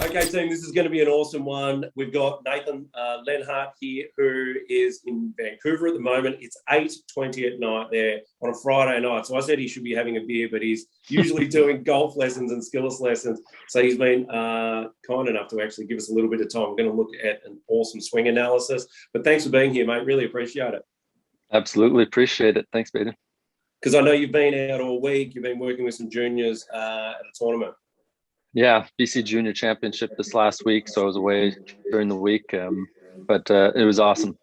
Okay, team, this is going to be an awesome one. We've got Nathan Leonhardt here, who is in Vancouver at the moment. It's 8:20 at night there on a Friday night. So I said he should be having a beer, but he's usually doing golf lessons and Skillest lessons. So he's been kind enough to actually give us a little bit of time. We're going to look at an awesome swing analysis. But thanks for being here, mate. Really appreciate it. Absolutely appreciate it. Thanks, Baden. Because I know you've been out all week. You've been working with some juniors at a tournament. Yeah, BC Junior Championship this last week, so I was away during the week, but it was awesome.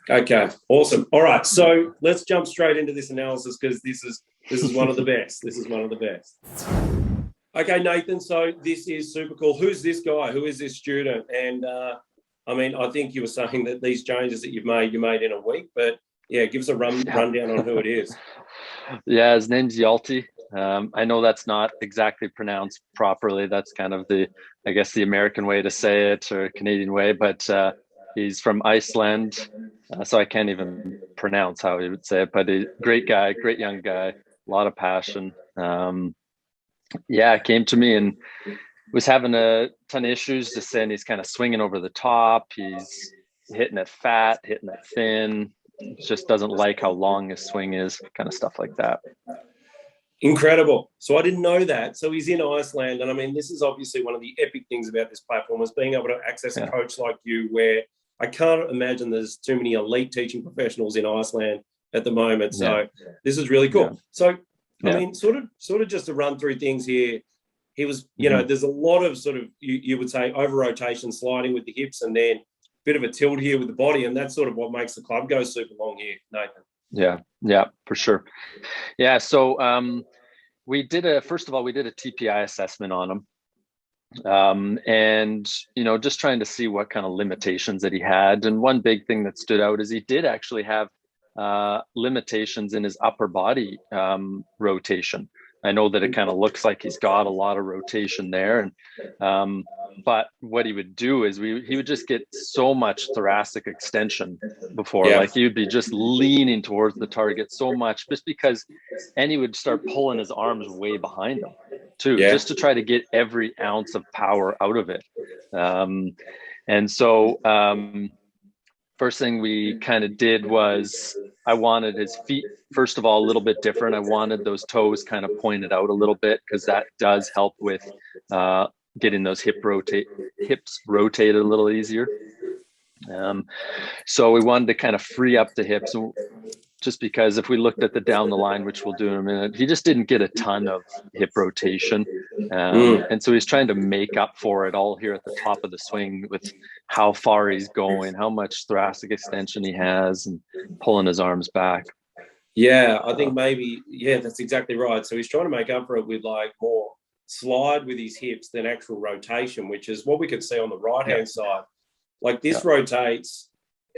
Okay, awesome. All right, so let's jump straight into this analysis because this is one of the best. This is one of the best. Okay, Nathan. So this is super cool. Who's this guy? Who is this student? And I mean, I think you were saying that these changes that you made in a week, but yeah, give us a rundown on who it is. Yeah, his name's Yalti. I know that's not exactly pronounced properly. That's kind of the American way to say it, or Canadian way, but he's from Iceland, so I can't even pronounce how he would say it, but a great guy, great young guy, a lot of passion. Came to me and was having a ton of issues, just saying he's kind of swinging over the top. He's hitting it fat, hitting it thin, just doesn't like how long his swing is, kind of stuff like that. Incredible. So I didn't know that. So he's in Iceland. And I mean, this is obviously one of the epic things about this platform is being able to access a coach like you, where I can't imagine there's too many elite teaching professionals in Iceland at the moment. So this is really cool. Yeah. So, I mean, sort of just to run through things here, he was, you know, there's a lot of sort of, you would say over rotation, sliding with the hips, and then a bit of a tilt here with the body. And that's sort of what makes the club go super long here, Nathan. Yeah, for sure. Yeah, so we did a TPI assessment on him, and you know, just trying to see what kind of limitations that he had. And one big thing that stood out is he did actually have limitations in his upper body rotation. I know that it kind of looks like he's got a lot of rotation there, and but what he would do is he would just get so much thoracic extension before, like he would be just leaning towards the target so much, just because, and he would start pulling his arms way behind him too, just to try to get every ounce of power out of it. And so first thing we kind of did was I wanted his feet, first of all, a little bit different. I wanted those toes kind of pointed out a little bit, because that does help with getting those hips rotated a little easier. So we wanted to kind of free up the hips, just because if we looked at the down the line, which we'll do in a minute, he just didn't get a ton of hip rotation. And so he's trying to make up for it all here at the top of the swing with how far he's going, how much thoracic extension he has, and pulling his arms back. Yeah, I think maybe, that's exactly right. So he's trying to make up for it with like more slide with his hips than actual rotation, which is what we could see on the right-hand side. Like this rotates,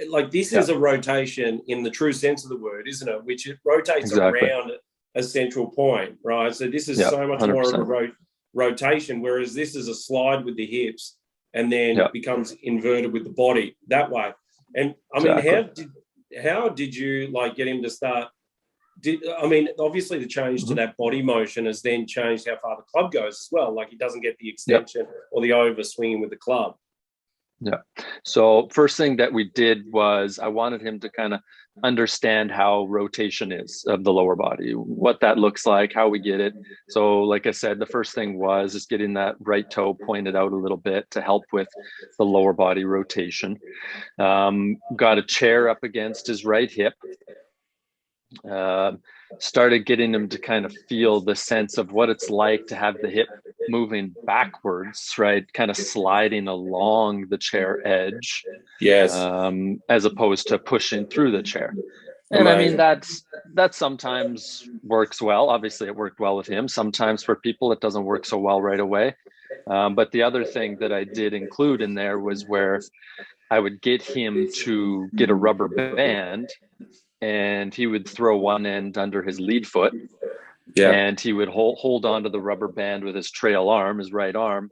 like this is a rotation in the true sense of the word, isn't it? Which it rotates around a central point, right? So this is so much 100%. More of a rotation, whereas this is a slide with the hips and then becomes inverted with the body that way. And I mean, how did you like get him to start? I mean, obviously the change to that body motion has then changed how far the club goes as well. Like he doesn't get the extension or the over swinging with the club. Yeah. So first thing that we did was I wanted him to kind of understand how rotation is of the lower body, what that looks like, how we get it. So like I said, the first thing was just getting that right toe pointed out a little bit to help with the lower body rotation. Got a chair up against his right hip. Started getting him to kind of feel the sense of what it's like to have the hip moving backwards, right? Kind of sliding along the chair edge. Yes. As opposed to pushing through the chair. And amazing. I mean, that sometimes works well. Obviously it worked well with him. Sometimes for people, it doesn't work so well right away. But the other thing that I did include in there was where I would get him to get a rubber band, and he would throw one end under his lead foot, and he would hold onto the rubber band with his trail arm, his right arm,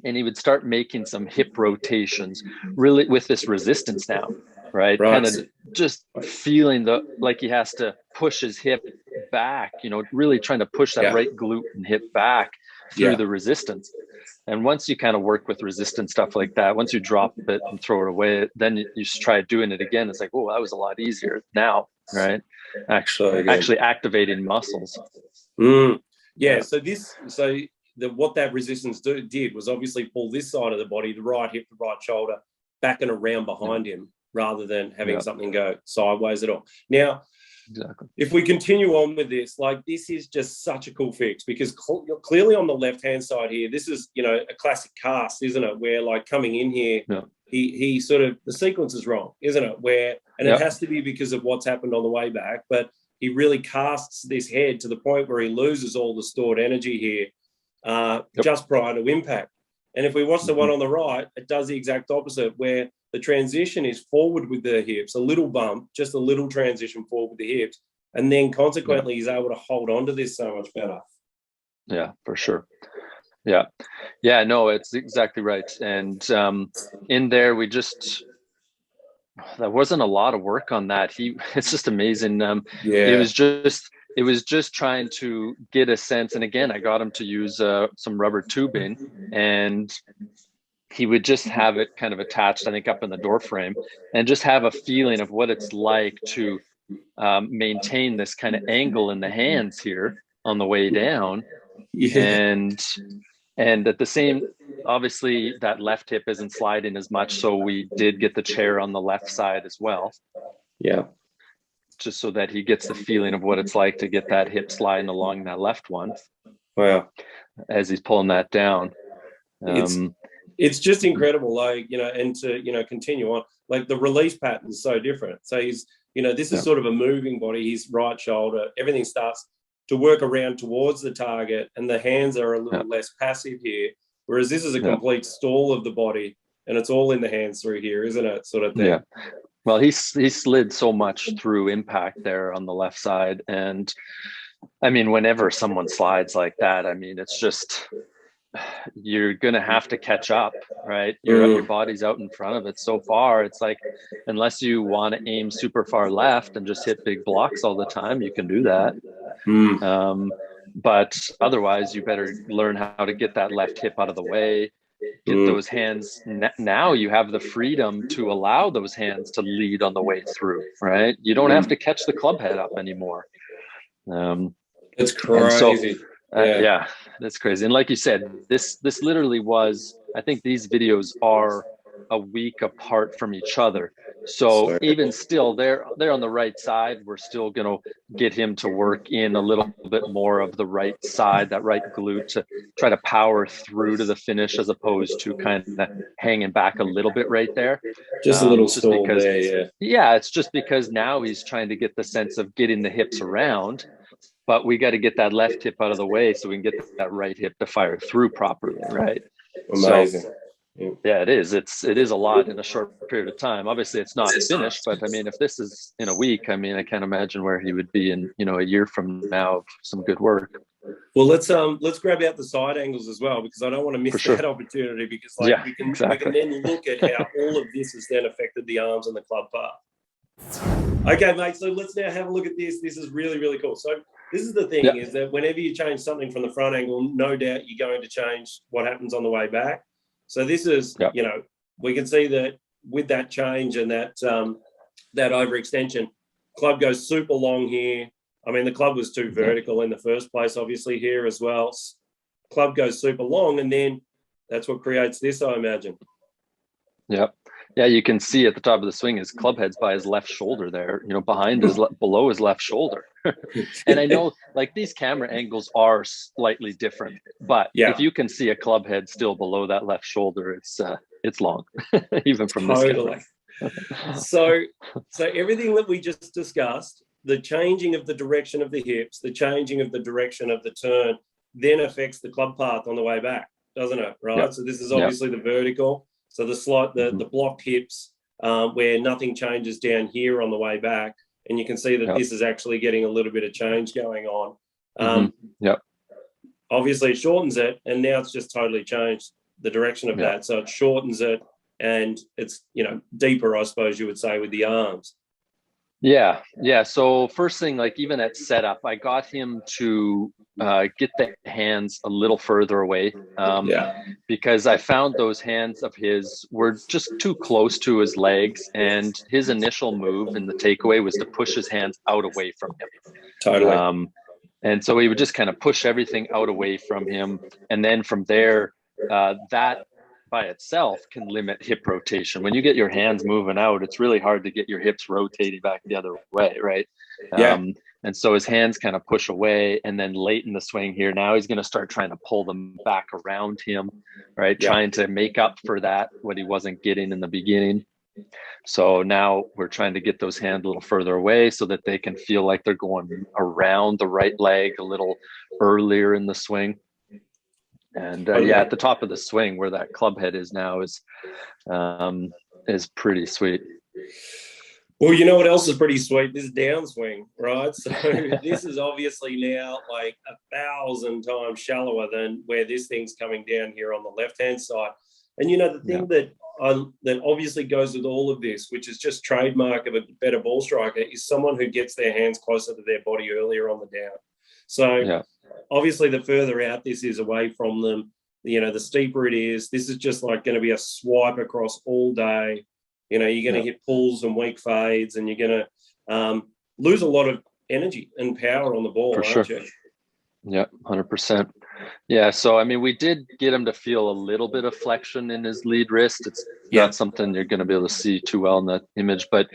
and he would start making some hip rotations, really with this resistance now, right? Kind of just feeling like he has to push his hip back, you know, really trying to push that right glute and hip back through the resistance. And once you kind of work with resistance stuff like that, once you drop it and throw it away, then you just try doing it again. It's like, oh, that was a lot easier now, right? Actually activating muscles. Yeah. So what that resistance did was obviously pull this side of the body, the right hip, the right shoulder, back and around behind him, rather than having something go sideways at all. Now, if we continue on with this, like, this is just such a cool fix, because clearly on the left-hand side here, this is, a classic cast, isn't it? Where, like, coming in here, he sort of, the sequence is wrong, isn't it? And it has to be because of what's happened on the way back, but he really casts this head to the point where he loses all the stored energy here just prior to impact. And if we watch the one on the right, it does the exact opposite, where the transition is forward with the hips, a little bump, just a little transition forward with the hips. And then consequently, he's able to hold on to this so much better. Yeah, for sure. Yeah. Yeah, no, it's exactly right. And in there, there wasn't a lot of work on that. It's just amazing. It was just trying to get a sense. And again, I got him to use some rubber tubing, and he would just have it kind of attached, I think, up in the door frame, and just have a feeling of what it's like to maintain this kind of angle in the hands here on the way down. And at the same, obviously that left hip isn't sliding as much, so we did get the chair on the left side as well. Yeah. Just so that he gets the feeling of what it's like to get that hip sliding along that left one. Wow. As he's pulling that down. It's just incredible, like, and to, continue on, like, the release pattern is so different. So he's, this is sort of a moving body, his right shoulder, everything starts to work around towards the target, and the hands are a little less passive here. Whereas this is a complete stall of the body, and it's all in the hands through here, isn't it? Sort of thing. Yeah. Well, he slid so much through impact there on the left side. And I mean, whenever someone slides like that, I mean, it's just, you're going to have to catch up, right? Your body's out in front of it so far. It's like, unless you want to aim super far left and just hit big blocks all the time, you can do that. But otherwise, you better learn how to get that left hip out of the way, get those hands. Now you have the freedom to allow those hands to lead on the way through, right? You don't have to catch the club head up anymore. It's crazy. Yeah, that's crazy. And like you said, this literally was, I think these videos are a week apart from each other. So even still, they're on the right side. We're still going to get him to work in a little bit more of the right side, that right glute, to try to power through to the finish, as opposed to kind of hanging back a little bit right there. Just a little stall there, yeah, it's just because now he's trying to get the sense of getting the hips around. But we got to get that left hip out of the way so we can get that right hip to fire through properly, right? Amazing. So, yeah, it is. It is a lot in a short period of time. Obviously, it's not finished, but I mean, if this is in a week, I mean, I can't imagine where he would be in, a year from now of some good work. Well, let's grab out the side angles as well, because I don't want to miss that opportunity, because we can then look at how all of this has then affected the arms and the club path. Okay, mate, so let's now have a look at this. This is really, really cool. So this is the thing, is that whenever you change something from the front angle, no doubt you're going to change what happens on the way back. So this is, we can see that with that change and that overextension, club goes super long here. I mean, the club was too vertical in the first place, obviously, here as well. Club goes super long, and then that's what creates this, I imagine. Yeah. Yeah, you can see at the top of the swing his club head's by his left shoulder there, behind below his left shoulder. And I know, like, these camera angles are slightly different, but if you can see a club head still below that left shoulder, it's long, even from this camera. So everything that we just discussed, the changing of the direction of the hips, the changing of the direction of the turn, then affects the club path on the way back, doesn't it? Right. Yep. So this is obviously the vertical. So the blocked hips, where nothing changes down here on the way back, and you can see that this is actually getting a little bit of change going on. Obviously, it shortens it, and now it's just totally changed the direction of that. So it shortens it, and it's deeper, I suppose you would say, with the arms. Yeah. So first thing, like even at setup, I got him to get the hands a little further away, because I found those hands of his were just too close to his legs, and his initial move in the takeaway was to push his hands out away from him. Totally. And so he would just kind of push everything out away from him, and then from there, that by itself can limit hip rotation. When you get your hands moving out, it's really hard to get your hips rotating back the other way, right? Yeah. And so his hands kind of push away, and then late in the swing here, now he's going to start trying to pull them back around him, right? Yeah. Trying to make up for that, what he wasn't getting in the beginning. So now we're trying to get those hands a little further away so that they can feel like they're going around the right leg a little earlier in the swing. And at the top of the swing where that club head is now is pretty sweet. Well, you know what else is pretty sweet? This downswing, right? So this is obviously now like 1,000 times shallower than where this thing's coming down here on the left-hand side. And you know, the thing that obviously goes with all of this, which is just trademark of a better ball striker, is someone who gets their hands closer to their body earlier on the down. So obviously the further out this is away from them, you know, the steeper it is. This is just like going to be a swipe across all day. You know, you're going to hit pulls and weak fades, and you're going to lose a lot of energy and power on the ball, aren't you? Yeah, 100%. Yeah, so I mean, we did get him to feel a little bit of flexion in his lead wrist. It's not something you're going to be able to see too well in that image, but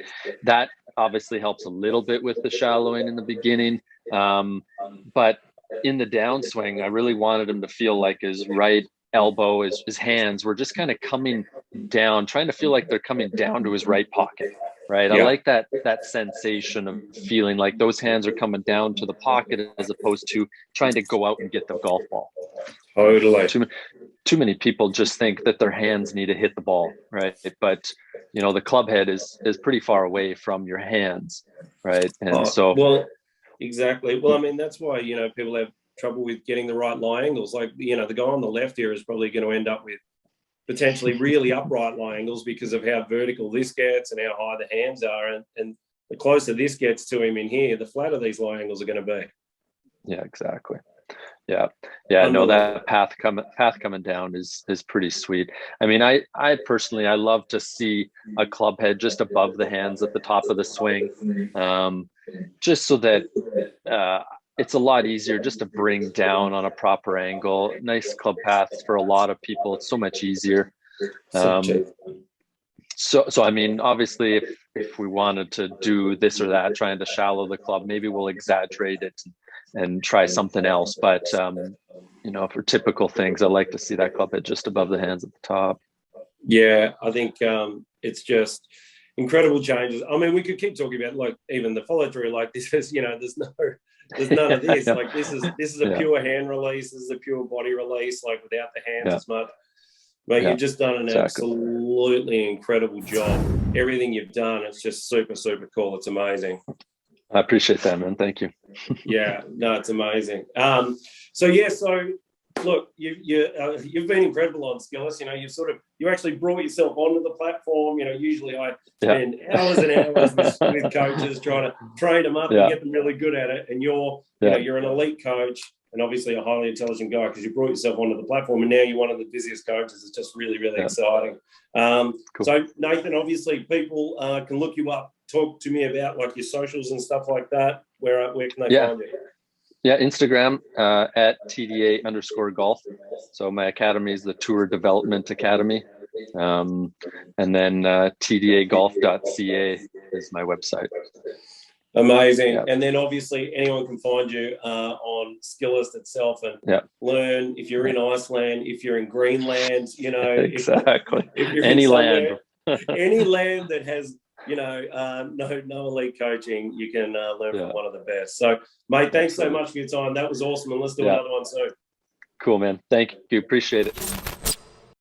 that obviously helps a little bit with the shallowing in the beginning. But in the downswing, I really wanted him to feel like his right elbow, his hands were just kind of coming down, trying to feel like they're coming down to his right pocket, right? I like that sensation of feeling like those hands are coming down to the pocket as opposed to trying to go out and get the golf ball. Totally. Too many people just think that their hands need to hit the ball, right? But you know, the club head is pretty far away from your hands, right? And well, exactly. Well, I mean, that's why, you know, people have trouble with getting the right lie angles. Like, you know, the guy on the left here is probably going to end up with potentially really upright lie angles because of how vertical this gets and how high the hands are. And the closer this gets to him in here, the flatter these lie angles are going to be. Yeah, exactly. Yeah. No, that path coming down is pretty sweet. I mean, I personally, I love to see a club head just above the hands at the top of the swing, just so that it's a lot easier just to bring down on a proper angle. Nice club paths for a lot of people. It's so much easier. So I mean, obviously, if we wanted to do this or that, trying to shallow the club, maybe we'll exaggerate it and try something else. But you know, for typical things, I like to see that club head just above the hands at the top. Yeah, I think it's just incredible changes. I mean, we could keep talking about like even the follow through. Like this is, you know, there's none of this. Like this is a pure hand release. This is a pure body release. Like without the hands as much. But you've just done an absolutely incredible job. Everything you've done, it's just super, super cool. It's amazing. I appreciate that, man. Thank you. Yeah, no, it's amazing. So look, you've been incredible on Skillest. You know, you actually brought yourself onto the platform. You know, usually I spend hours and hours with coaches trying to train them up and get them really good at it. And you're an elite coach. And obviously a highly intelligent guy because you brought yourself onto the platform and now you're one of the busiest coaches. It's just really, really exciting. Cool. So, Nathan, obviously people can look you up, talk to me about like your socials and stuff like that. Where can they find you? Yeah, Instagram at TDA_golf. So my academy is the Tour Development Academy. And then tdagolf.ca is my website. Amazing. Yeah. And then obviously anyone can find you on Skillest itself and learn if you're in Iceland, if you're in Greenland, you know. Exactly. If you're any land. any land that has, you know, no elite coaching, you can learn from one of the best. So, mate, thanks so much for your time. That was awesome. And let's do another one soon. Cool, man. Thank you. Appreciate it.